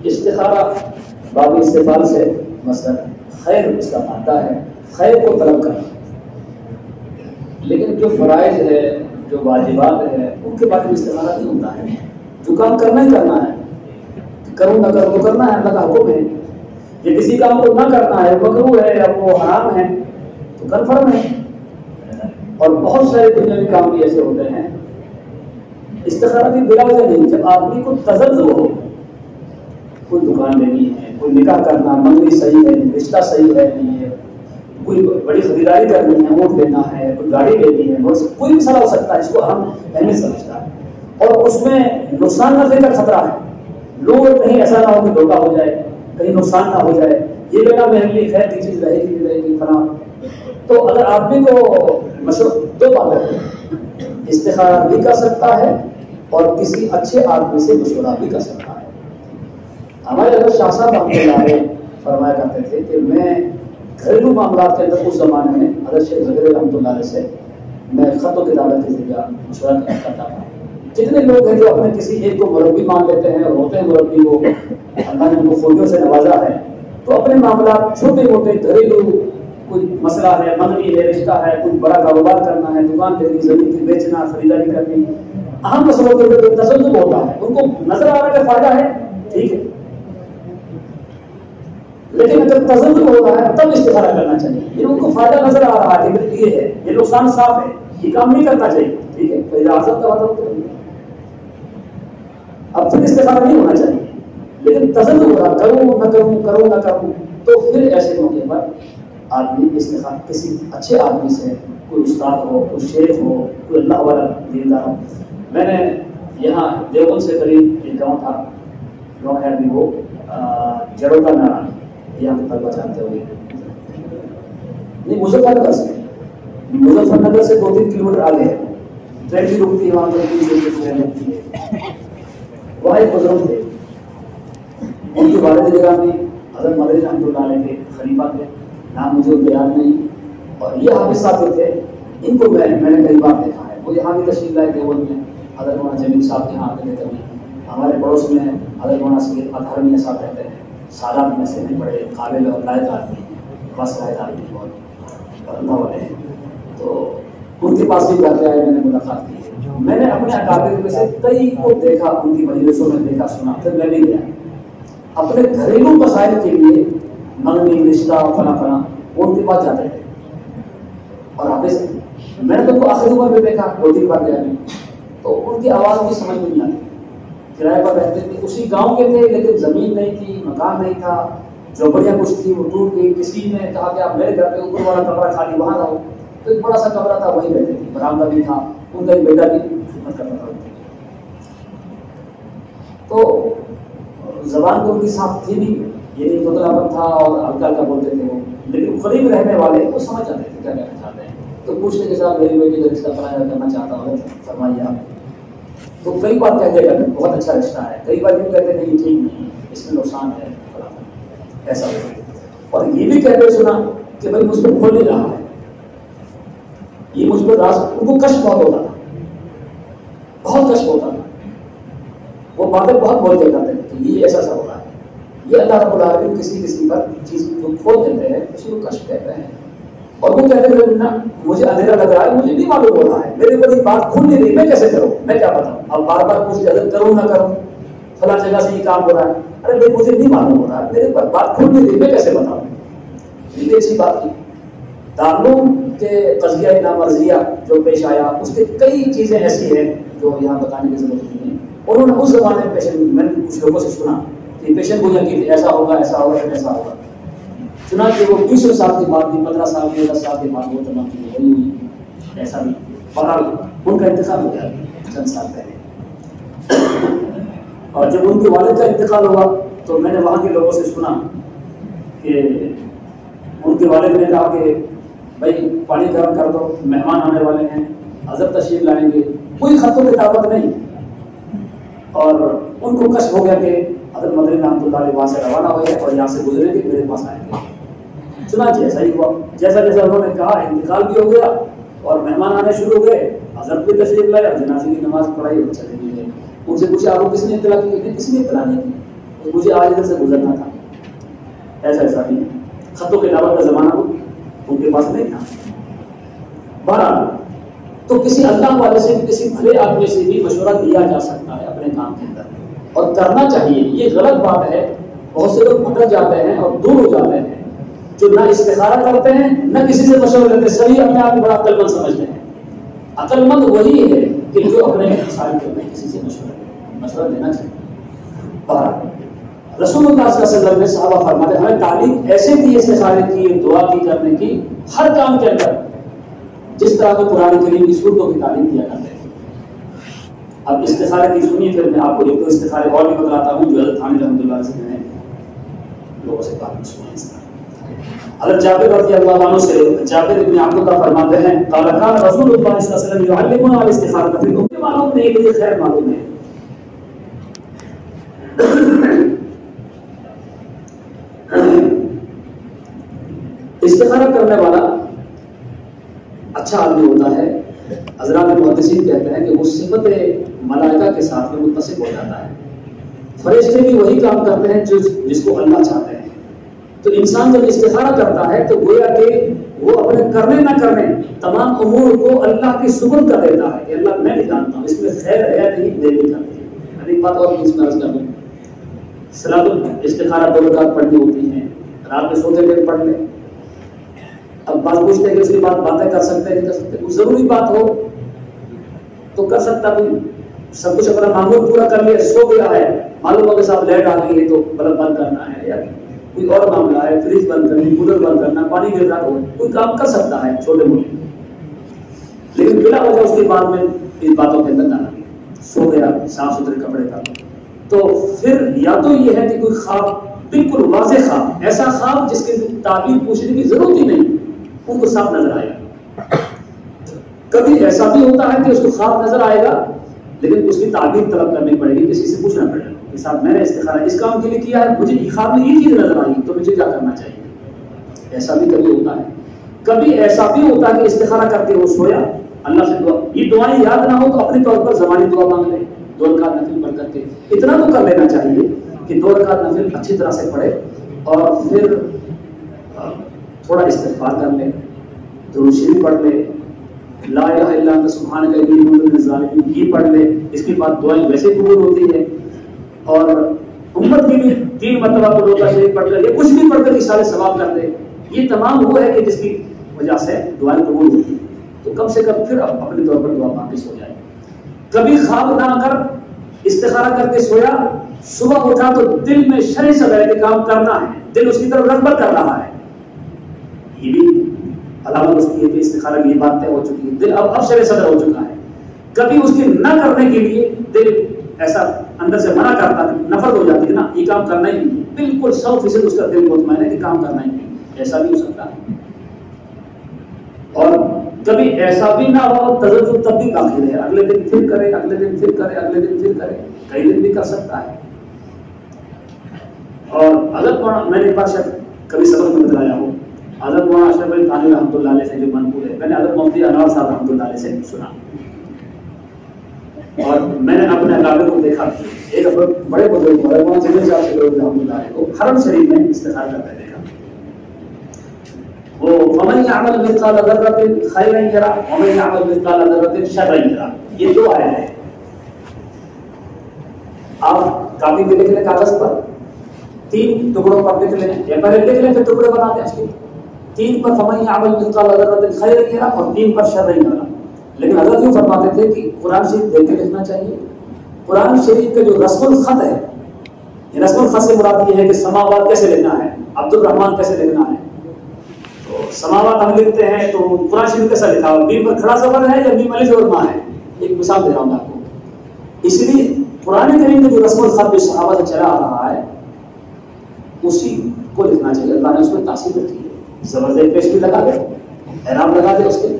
استخارہ باب استقبال سے مثلا خیر اس کا مادہ ہے، خیر کو طلب کرنا، لیکن جو فرائض ہے، جو واجبات ہے، ان کے بارے میں استخارہ نہیں ہوتا ہے. جو کام کرنا ہی کرنا ہے، کروں نہ کروں تو کرنا ہے، اللہ کا حکم ہے. یہ کسی کام کو نہ کرنا ہے، مکروہ ہے یا وہ حرام ہے تو کنفرم ہے. اور بہت سارے دنیاوی کام بھی ایسے ہوتے ہیں استخارہ بھی بلا وجہ نہیں. جب آدمی کو تزلزل ہو، کوئی دکان لینی ہے، کوئی نکاح کرنا، منگنی صحیح ہے، رشتہ صحیح ہے نہیں ہے، کوئی بڑی خریداری کرنی ہے، ووٹ لینا ہے، کوئی گاڑی لینی ہے، کوئی مسئلہ ہو سکتا ہے جس کو ہم اہمیت سمجھتا ہے اور اس میں نقصان نفع کا خطرہ ہے. لوگ کہیں ایسا نہ ہو کہ دھوکہ ہو جائے، کہیں نقصان نہ ہو جائے، یہ لینا میرے لیے خیر کی چیز رہے گی رہے گی فلاں. تو اگر آدمی کو مشورہ، دو باتیں ہیں، استخارہ بھی کر سکتا ہے اور کسی اچھے آدمی سے مشورہ بھی کر سکتا ہے. ہمارے حضرت شاہ صاحب رحمۃ اللہ علیہ فرمایا کرتے تھے کہ میں گھریلو معاملات کے اندر اس زمانے میں حضرت شیخ زکریا رحمۃ اللہ علیہ سے میں خط و کتابت کے ذریعہ مشورہ کرتا تھا. جتنے لوگ ہیں جو اپنے کسی ایک کو مربی مان لیتے ہیں اور ہوتے ہیں مربی کو، اللہ نے ان کو خوبیوں سے نوازا ہے، تو اپنے معاملات چھوٹے موٹے گھریلو، کوئی مسئلہ ہے، منگنی ہے، رشتہ ہے، کوئی بڑا کاروبار کرنا ہے، دکان لینی، زمین کی بیچنا، خریداری کرنی، اہم مسئلوں کے اندر تزلزل ہوتا ہے. ان کو نظر آ رہا ہے کہ فائدہ ہے، ٹھیک ہے، لیکن جب تزلزل ہو رہا ہے تب استخارہ کرنا چاہیے. یہ ان کو فائدہ نظر آ رہا ہے کہ یہ ہے، یہ نقصان صاف ہے، یہ کام نہیں کرنا چاہیے، ٹھیک ہے، پہلے آزاد کا مطلب اب پھر استخارہ نہیں ہونا چاہیے. لیکن تزلزل ہو رہا، کروں نہ کروں، کروں نہ کروں، تو پھر ایسے موقع پر آدمی استخارہ کسی اچھے آدمی سے، کوئی استاد ہو، کوئی شیخ ہو، کوئی اللہ والا دیندار ہو. میں نے یہاں دیوبند سے قریب ایک گاؤں تھا، گاؤں ہے ابھی وہ جڑوکا نارا، یہاں کے طلبہ جانتے ہوئے، نہیں مظفر نگر سے 2-3 کلومیٹر آگے ہے. ٹرین بھی رکتی ہے وہاں پر، ٹرین رکتی ہے. وہاں ایک بزرگ تھے، ان کے والد گرامی حضرت مدنی رحمۃ اللہ علیہ کے خلیفہ تھے، نام مجھے ان کو یاد نہیں. اور یہ حافظ صاحب تھے، ان کو میں نے کئی بار دیکھا ہے. وہ یہاں بھی تشریف لائے دیوبند میں، حضرت مولانا جمیل صاحب یہاں آتے تھے کبھی. ہمارے پڑوس میں حضرت مولانا سید اطہر میاں صاحب رہتے ہیں، سالات میں سے بھی بڑے قابل اور لائق آدمی ہیں، بس لائق آدمی بہت اللہ والے ہیں. تو ان کے پاس بھی جاتے آئے، میں نے ملاقات کی. میں نے اپنے اکابر میں سے کئی کو دیکھا، ان کی مجلسوں میں دیکھا سنا، پھر میں بھی گیا. اپنے گھریلو مسائل کے لیے منگنی، رشتہ، فلاں فلاں، وہ ان کے پاس جاتے تھے. اور حافظ میں نے تو ان کو آخری عمر میں دیکھا، 2-3 بار گیا. تو ان کی آواز بھی سمجھ میں نہیں آتی. کرائے پر رہتے تھے، اسی گاؤں کے تھے، لیکن زمین نہیں تھی، مکان نہیں تھا، جھوپڑیاں کچھ تھی، وہ ٹوٹ گئی. کسی نے کہا کہ آپ میرے گھر پہ اوپر والا کمرہ خالی وہاں رہو، تو ایک بڑا سا کمرہ تھا، وہیں رہتے تھے. برآمدہ بھی تھا، ان کا ایک بیٹا بھی خدمت کرتا تھا. تو زبان تو ان کی صاف تھی نہیں، یہ نہیں مطلب تھا اور ہلکا ہلکا بولتے تھے وہ، لیکن قریب رہنے والے وہ سمجھ جاتے تھے کیا کہنا چاہتے ہیں. تو پوچھنے کے ساتھ میری بیٹی کا رشتہ کرنا چاہتا ہوں، فرمائیے آپ. تو کئی بار کہتے ہیں بہت اچھا رشتہ ہے، کئی بار یہ کہتے ہیں نہیں ٹھیک نہیں، اس میں نقصان ہے، ایسا ہوتا ہے. اور یہ بھی کہتے سنا کہ بھائی مجھ پہ کھول نہیں رہا ہے، یہ مجھ پر راز. ان کو کشف بہت ہوتا تھا، بہت کشف ہوتا تھا. وہ باتیں بہت بول کے کرتے تھے کہ یہ ایسا سا ہو رہا ہے. یہ اللہ رب العالمین کسی پر چیز کو کھول دیتے ہیں، اسی کو کشف کہتے ہیں. اور وہ کہتے ہیں نا مجھے اندھیرا لگ رہا ہے، مجھے نہیں معلوم ہو رہا ہے، میرے کو یہ بات کھل نہیں رہی، میں کیسے کروں، میں کیا بتاؤں. اب بار بار پوچھتے حضرت کروں نہ کروں، فلاں جگہ سے یہ کام ہو رہا ہے. ارے بھائی مجھے نہیں معلوم ہو رہا ہے، میرے پر بات کھل نہیں رہی، میں کیسے بتاؤں. یہ اچھی بات کی. دارالعلوم کے قضیہ نامرضیہ جو پیش آیا، اس کے کئی چیزیں ایسی ہیں جو یہاں بتانے کی ضرورت نہیں ہے. انہوں نے اس زمانے میں پیشن، میں نے کچھ لوگوں سے سنا کہ پیشن گوئیاں کی تھی، ایسا ہوگا ایسا ہوگا ایسا ہوگا. چنا کہ وہ 20 سال کی بات تھی، 15 سال کی 10 سال کی بات، وہ تمام چیزیں وہی ہوئی. ایسا بھی بہرحال ان کا انتقال ہو گیا چند سال پہلے. اور جب ان کے والد کا انتقال ہوا تو میں نے وہاں کے لوگوں سے سنا کہ ان کے والد نے کہا کہ بھائی پانی گرم کر دو، مہمان آنے والے ہیں، حضرت تشریف لائیں گے. کوئی خط و کتابت نہیں. اور ان کو کشف ہو گیا کہ حضرت مدنی رحمۃ اللہ علیہ وہاں سے روانہ ہوئے اور یہاں سے گزرے کہ میرے پاس آئیں گے. چنانچہ ایسا ہی ہوا، جیسا جیسا انہوں نے کہا انتقال بھی ہو گیا اور مہمان آنے شروع ہو گئے. حضرت بھی تشریف لائے اور جنازے کی نماز پڑھائی اور چلے بھی گئے. ان سے پوچھا آپ کو کس نے اطلاع کی؟ کسی نے اطلاع نہیں کی. تو مجھے آج ادھر سے گزرنا تھا. ایسا نہیں. خطوں کے دعوت کا زمانہ ان کے پاس نہیں تھا. بہرحال تو کسی اللہ والے سے بھی, کسی بھلے آدمی سے بھی مشورہ دیا جا سکتا ہے اپنے کام کے اندر, اور کرنا چاہیے. یہ غلط بات ہے, بہت سے لوگ بھٹک جاتے ہیں اور دور ہو جاتے ہیں, جو نہ استخارہ کرتے ہیں نہ کسی سے مشورہ لیتے, سبھی اپنے آپ کو بڑا عقل مند سمجھتے ہیں. عقل مند وہی ہے کہ جو اپنے انسان کے اندر کسی سے مشورہ لینا چاہیے. بہرحال رسول اللہ صلی اللہ علیہ وسلم نے صحابہ فرماتے ہمیں تعلیم ایسے دی استخارے کی, دعا کی, کرنے کی, ہر کام کے اندر جس طرح کو قرآن کریم کی صورتوں کی تعلیم دیا کرتے ہیں. اب استخارے کی سنیے, پھر میں آپ کو ایک دو استخارے اور بھی بتلاتا ہوں جو حضرت تھانوی رحمۃ اللہ علیہ سے میں نے لوگوں سے بات سنی. حضرت جابر رضی اللہ عنہ سے جابر بن عبد اللہ فرماتے ہیں قال كان رسول اللہ صلی اللہ علیہ وسلم يعلمنا الاستخارة في الامور. معلوم نہیں کہ یہ خیر معلوم ہے. استخارہ کرنے والا اچھا آدمی ہوتا ہے. حضرات محدثین کہتے ہیں کہ وہ صفت ملائکہ کے ساتھ میں متصف ہو جاتا ہے. فرشتے بھی وہی کام کرتے ہیں جس کو اللہ چاہتے ہیں. تو انسان جب استخارہ کرتا ہے تو گویا کہ وہ اپنے کرنے نہ کرنے تمام امور کو اللہ کی سپرد کر دیتا ہے کہ اللہ میں نہیں جانتا ہوں اس میں خیر ہے نہیں, دیر بھی کرتی ہے. ایک بات اور اس میں عرض کر دوں, صلاۃ الاستخارہ 2 رکعت پڑھنی ہوتی ہیں, رات میں سوتے ہوئے پڑھ لیں. اب بات پوچھتے ہیں کہ اس کی باتیں کر سکتے ہیں نہیں کر سکتے. کچھ ضروری بات ہو تو کر سکتا بھی, سب کچھ اپنا معمول پورا کر لیا, سو گیا ہے, معلوم ہو کہ صاحب لائٹ آ گئی ہے تو بلب بند کرنا ہے, یا کوئی اور معاملہ ہے, فریج بند کرنی, کولر بند کرنا, پانی گر رہا ہو, کوئی کام کر سکتا ہے چھوٹے موٹے, لیکن بلا وجہ اس کے بعد میں ان باتوں کے اندر نہ لگے. سو گیا صاف ستھرے کپڑے کا, تو پھر یا تو یہ ہے کہ کوئی خواب بالکل واضح خواب, ایسا خواب جس کی تعبیر پوچھنے کی ضرورت ہی نہیں, ان کو صاف نظر آئے گا. کبھی ایسا بھی ہوتا ہے کہ اس کو خواب نظر آئے گا لیکن اس کی تعبیر طلب کرنی پڑے گی, کسی سے پوچھنا پڑے گا کہ صاحب میں نے استخارہ اس کام کے لیے کیا ہے, مجھے خواب میں یہ چیز نظر آئی تو مجھے کیا کرنا چاہیے. ایسا بھی کبھی ہوتا ہے. کبھی ایسا بھی ہوتا ہے کہ استخارہ کرتے ہو سویا, اللہ سے دعا, یہ دعائیں یاد نہ ہو تو اپنے طور پر زبانی دعا مانگ لیں, 2 رکعت نفل پڑھ کر کے. اتنا تو کر لینا چاہیے کہ 2 رکعت نفل اچھی طرح سے پڑھے اور پھر تھوڑا استغفار کر لیں, درود شریف پڑھ لیں, لا الہ الا انت سبحانک انی کنت من الظالمین یہ پڑھ لیں. اس کے بعد دعائیں ویسے قبول ہوتی ہے, اور امت کی بھی 3 مرتبہ درود شریف پڑھ لیں, یا کچھ بھی پڑھ کر اشارے ثواب کر لیں. یہ تمام وہ ہے کہ جس کی وجہ سے دعائیں قبول ہوتی ہیں. تو کم سے کم پھر اپنے طور پر دعا واپس ہو جائے. کبھی خواب نہ کر استخارہ کر کے سویا, صبح اٹھا تو دل میں شرع صدر ہے کہ کام کرنا ہے, دل اس کی طرف رغبت کر رہا ہے, یہ بھی علامت اس کی ہے کہ استخارہ کی یہ بات طے ہو چکی ہے, دل اب شرع صدر ہو چکا ہے. کبھی اس کی نہ کرنے کے لیے دل ایسا اندر سے منع کرتا ہے, نفرت ہو جاتی ہے نا, یہ کام کرنا ہی نہیں, بالکل 100% اس کا دل مطمئن ہے کہ کام کرنا ہی نہیں. ایسا بھی ہو سکتا ہے. اور کبھی ایسا بھی نہ ہو, تذبذب تب بھی داخل ہے, اگلے دن پھر کرے, اگلے دن پھر کرے, اگلے دن پھر کرے, کئی دن بھی کر سکتا ہے. اور حضرت میں نے ایک بات شاید کبھی سبق میں بتایا ہوں, حضرت مولانا اشرف علی تھانوی رحمۃ اللہ علیہ سے جو منقول ہے, میں نے حضرت مفتی انوار صاحب رحمۃ اللہ علیہ سے سنا, اور میں نے اپنے علاقے کو دیکھا. ایک بڑے بزرگ مولانا جلیل صاحب سے رحمۃ اللہ علیہ کو حرم شریف میں استخارہ کرتے دیکھا. وہ ومن يعمل مثقال ذرة خيرا يره ومن يعمل مثقال ذرة شرا يره, یہ 2 آیات ہیں. آپ کاپی پہ لکھ لیں, کاغذ پر 3 ٹکڑوں پر لکھ لیں, یا پہلے لکھ لیں پھر ٹکڑے بنا دیں اس کے 3 پر فمن يعمل مثقال ذرة خيرا يره اور 3 پر شرا يره. لیکن حضرت یوں فرماتے تھے کہ قرآن شریف دیکھ کے لکھنا چاہیے. قرآن شریف کا جو رسم الخط ہے, یہ رسم الخط سے مراد یہ ہے کہ سماوات کیسے لکھنا ہے, عبد الرحمن کیسے لکھنا ہے. سماوات ہم لکھتے ہیں تو قرآن شریف کیسا لکھا ہوا, میم پر کھڑا زبر ہے یا میم الف اور ماء ہے. ایک مثال دے رہا ہوں آپ کو. اس لیے قرآن کریم میں جو رسم الخط جو صحابہ سے چلا آ رہا ہے اسی کو لکھنا چاہیے. اللہ نے اس میں تاثیر رکھی ہے, زبردست پیش بھی لگا دے, احرام لگا دے اس کے,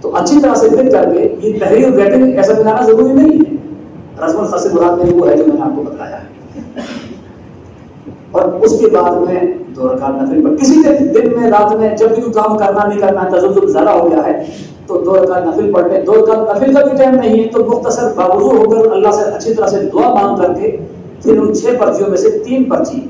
تو اچھی طرح سے لکھ کر کے یہ تحریر ریٹنگ ایسا بنانا ضروری نہیں ہے. رسم الخط سے مراد میں وہ ہے جو میں نے آپ کو بتایا ہے. اور اس کے بعد میں 2 رکعت نفل پر کسی دن میں رات میں جب بھی کوئی کام کرنا نہیں کرنا ہے, تذبذب زیادہ ہو گیا ہے تو 2 رکعت نفل پڑھ لیں. 2 رکعت نفل کا بھی ٹائم نہیں ہے تو مختصر باوضو ہو کر اللہ سے اچھی طرح سے دعا مانگ کر کے پھر ان 6 پرچیوں میں سے 3 پرچی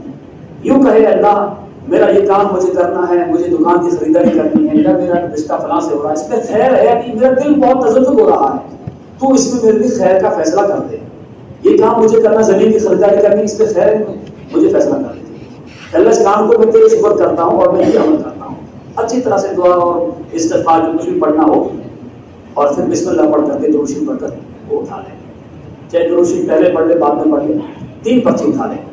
یوں کہے اللہ میرا یہ کام مجھے کرنا ہے، مجھے دکان کی خریداری کرنی ہے، یا میرا رشتہ فلاں سے ہو رہا ہے، اس میں خیر ہے نہیں، میرا دل بہت تذبذب ہو رہا ہے، تو اس میں میرے لیے خیر کا فیصلہ کر دے، یہ کام مجھے کرنا، زمین کی خریداری کرنی، اس میں خیر مجھے فیصلہ کر دے اللہ، اس کام کو میں تیرے سپرد کرتا ہوں اور میں یہ عمل کرتا ہوں۔ اچھی طرح سے دعا اور استغفار جو کچھ بھی پڑھنا ہو، اور پھر بسم اللہ پڑھ کر کے درود شریف پڑھ کر وہ اٹھا لیں، چاہے درود شریف پہلے پڑھ لے بعد میں پڑھ لیں، 3 پرچی اٹھا لیں،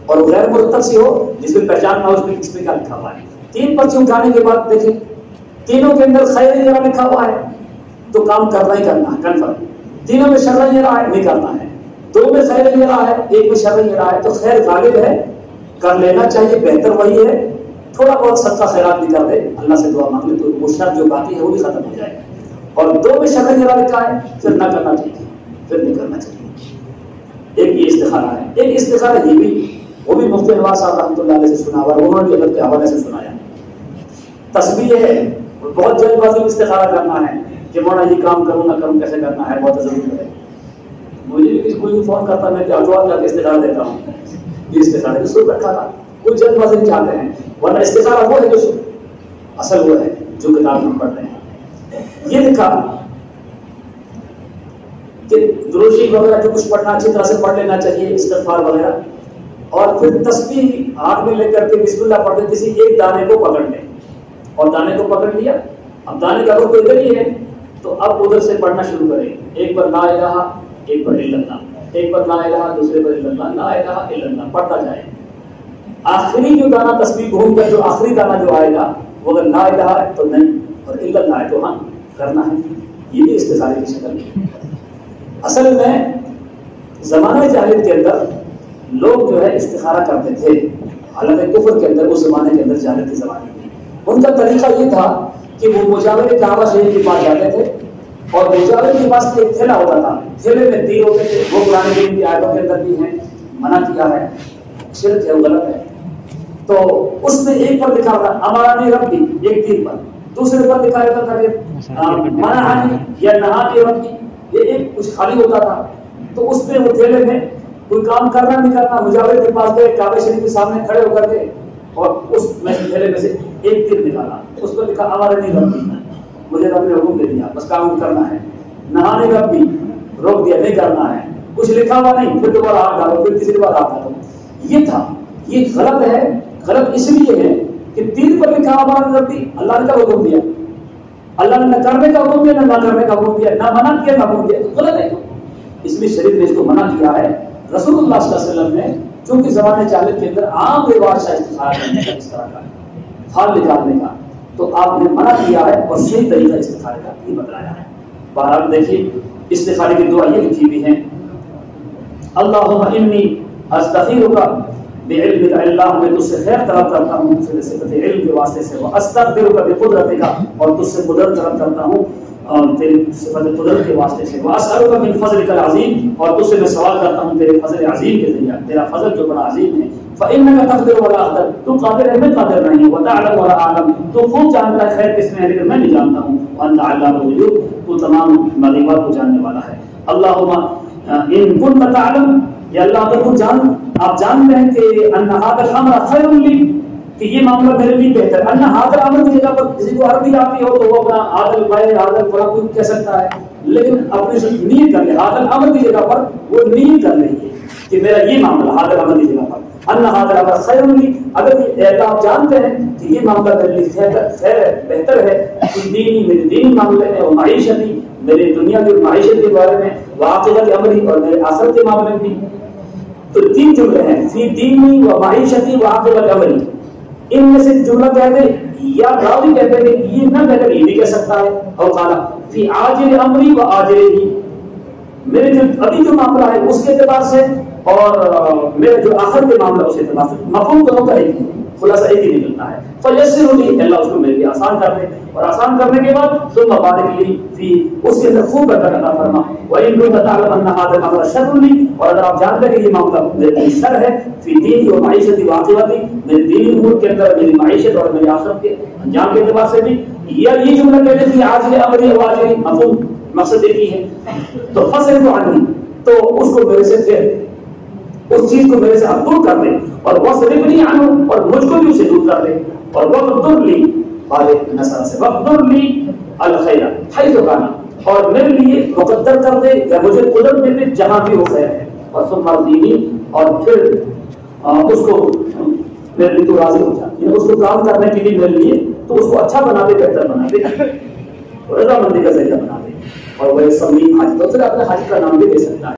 اور غیر مرتب سی ہو جس میں پہچان نہ ہو اس میں کیا لکھا ہوا ہے۔ 3 پرچی اٹھانے کے بعد دیکھیں تینوں کے اندر خیر جرا لکھا ہوا ہے تو کام کرنا ہی کرنا ہے کنفرم، تینوں میں شر یہ رہا ہے نہیں کرنا ہے، 2 میں خیر یہ رہا ہے 1 میں شر یہ رہا ہے تو خیر غالب ہے، کر لینا چاہیے، بہتر وہی ہے، تھوڑا بہت صدقہ خیرات بھی کر دے، اللہ سے دعا مانگ لے تو وہ شر جو باقی ہے وہ بھی ختم ہو جائے گا، اور 2 میں شر یہ لکھا ہے پھر نہ کرنا چاہیے، پھر نہیں کرنا چاہیے۔ ایک یہ استخارہ ہے، ایک استخارہ یہ بھی وہ بھی مفتی انوار صاحب رحمۃ اللہ علیہ سے سنا ہوا، انہوں نے حضرت کے حوالے سے سنایا، تسبیح ہے، بہت جلد بازی میں استخارہ کرنا ہے کہ مولانا یہ کام کروں نہ کروں کیسے کرنا ہے، بہت ضروری ہے، مجھے بھی کسی کوئی فون کرتا میں کیا دعا کر کے استخارہ دیتا ہوں، یہ استخارہ جو سن رکھا تھا کوئی جلد بازی میں چاہتے ہیں، ورنہ استخارہ وہ ہے جو اصل وہ ہے جو کتاب ہم پڑھ رہے ہیں۔ یہ لکھا کہ درود شریف وغیرہ جو کچھ پڑھنا اچھی طرح سے پڑھ لینا چاہیے، استغفار وغیرہ، اور پھر تسبیح ہاتھ میں لے کر کے بسم اللہ پڑھ کے کسی ایک دانے کو پکڑ لیں، اور دانے کو پکڑ لیا، اب دانے کا رخ ادھر ہی ہے تو اب ادھر سے پڑھنا شروع کریں، ایک پر لا الہ، ایک پر الا اللہ، ایک پر لا الہ، دوسرے پر الا اللہ، لا الہ الا اللہ پڑھتا جائے، آخری جو دانہ تسبیح گھوم کر جو آخری دانہ جو آئے گا وہ اگر لا الہ ہے تو نہیں، اور الا اللہ ہے تو ہاں کرنا ہے، یہ بھی استخارے کی شکل ہے۔ اصل میں زمانہ جاہلیت کے اندر لوگ جو ہے استخارہ کرتے تھے، حالانکہ کفر کے اندر اس زمانے کے اندر جاہلیت کے زمانے میں ان کا طریقہ یہ تھا کہ وہ مجاور کعبہ شریف کے پاس جاتے تھے، اور مجاور کے پاس ایک تھیلا ہوتا تھا، تھیلے میں تیر ہوتے تھے، وہ قرآن کریم کی آیتوں کے اندر بھی ہیں، منع کیا ہے، شرک ہے، وہ غلط ہے، تو اس میں ایک پر لکھا ہوتا امرانی ربی، ایک تیر پر، دوسرے پر لکھا ہوتا تھا کہ منعانی یا نہانی ربی، یہ ایک کچھ خالی ہوتا تھا، تو اس میں وہ تھیلے میں کوئی کام کرنا نہیں کرنا، مجاور کے پاس گئے، کعبہ شریف کے سامنے کھڑے ہو کر کے اور اس میں تھیلے میں سے ایک تیر نکالا، اس پر لکھا امرانی ربی، مجھے رب نے حکم دے دیا بس کام کرنا ہے، نہانی ربی روک دیا نہیں کرنا ہے، کچھ لکھا ہوا نہیں، پھر دوبارہ ہاتھ ڈالو، پھر تیسری بار ہاتھ ڈالو، یہ تھا۔ یہ غلط ہے، غلط اس لیے ہے کہ تیر پر لکھا امرانی ربی، اللہ نے کیا حکم دیا، اللہ نے نہ کرنے کا حکم دیا، نہ کرنے کا حکم دیا، نہ منع کیا، نہ حکم دیا، غلط ہے، اس لیے شریف نے اس کو منع کیا ہے۔ رسول اللہ صلی اللہ علیہ وسلم نے چونکہ زمانے جاہلیت کے اندر عام رواج تھا استخارہ کرنے کا، اس طرح کا پھال نکالنے کا، تو آپ نے منع کیا ہے اور صحیح طریقہ استخارے کا بھی بتلایا ہے۔ بہرحال دیکھیے استخارے کی دعا یہ لکھی ہوئی ہے، اللہم انی استخیرک بعلمک، اللہ میں تجھ سے خیر طلب کرتا ہوں صفت علم کے واسطے سے، واستقدرک بقدرتک، اور تجھ سے قدرت طلب کرتا ہوں تیری صفت قدرت کے واسطے سے، واسألک من فضلک العظیم، اور تجھ سے میں سوال کرتا ہوں تیرے فضل عظیم کے ذریعے، تیرا فضل جو بڑا عظیم ہے، فإنک تقدر ولا اقدر، تو قادر ہے میں قادر نہیں ہوں، وتعلم ولا اعلم، تو خوب جانتا ہے خیر کس میں ہے لیکن میں نہیں جانتا ہوں، وانت علام الغیوب، تو تمام مغیبات کو جاننے والا ہے۔ اللہم ان کنت تعلم، یا اللہ تو جان، آپ جانتے ہیں کہ ان ھذا الامر خیر لی، کہ یہ معاملہ میرے لیے بہتر ہے، ان ھذا الامر کی جگہ پر کسی کو عربی آتی ہو تو وہ اپنا عادل بھائی عادل فلاں کوئی کہہ سکتا ہے، لیکن اپنی نیت کر لے، ھذا الامر کی جگہ پر وہ نیت کر لیں گے کہ میرا یہ معاملہ ھذا الامر کی جگہ پر ان ھذا الامر خیر لی، اگر آپ جانتے ہیں کہ یہ معاملہ میرے لیے خیر ہے، بہتر ہے، کہ دینی میرے دینی معاملے میں، اور معیشتی میری دنیا کی معیشت کے بارے میں، وعاقبت امری اور میرے آخرت کے معاملے میں بھی، تو 3 جملے ہیں، فی دینی و معیشتی وعاقبت امری، ان میں سے جملہ کہہ دے یا راوی کہتے ہیں کہ یہ نہ کہہ کر یہ بھی کہہ سکتا ہے، اور قالا فی عاجل امری و آجلہ، میرے جو ابھی جو معاملہ ہے اس کے اعتبار سے، اور میرے جو آخر کے معاملہ اس کے اعتبار سے، مفہوم دونوں کا ایک ہی، خلاصہ ایک ہی نکلتا ہے، فیسر لی، اللہ اس کو میرے لیے آسان کر دے، اور آسان کرنے کے بعد ثم بارک لی فی، اس کے اندر خوب برکت عطا فرما، وَإِن كُنتَ تَعْلَمُ أَنَّ هَذَا الْأَمْرَ شَرٌّ لِّي، اور اگر آپ جانتے ہیں کہ یہ معاملہ میرے لیے شر ہے، فی دینی و معیشتی و عاقبتی، میری دینی امور کے اندر، میری معیشت اور میری آخرت کے انجام کے اعتبار سے بھی، یا یہ جملہ کہتے ہیں عاجل امری و آجلی، مفہوم مقصد ایک ہی ہے، تو فصرف عنی، تو اس کو میرے سے پھیر دے، اس چیز کو میرے سے اب دور کر دے، اور وَاصْرِفْنِي عَنْهُ، اور مجھ کو بھی اسے دور کر دے، اور وَاقْدُرْ لِي بارک نصر سے وَاقْدُرْ لِي الْخَيْرَ حَيْثُ كَانَ، اور میرے لیے مقدر کر دے یا مجھے قدرت دے دے جہاں بھی وہ خیر ہے، اور ثم ارضنی، اور پھر اس کو میرے لیے تو راضی ہو جا، یعنی اس کو کام کرنے کے لیے میرے لیے تو اس کو اچھا بنا دے، بہتر بنا دے، رضامندی کا ذریعہ بنا دے، اور وہ سمیع حج، تو پھر اپنے حج کا نام بھی دے سکتا ہے۔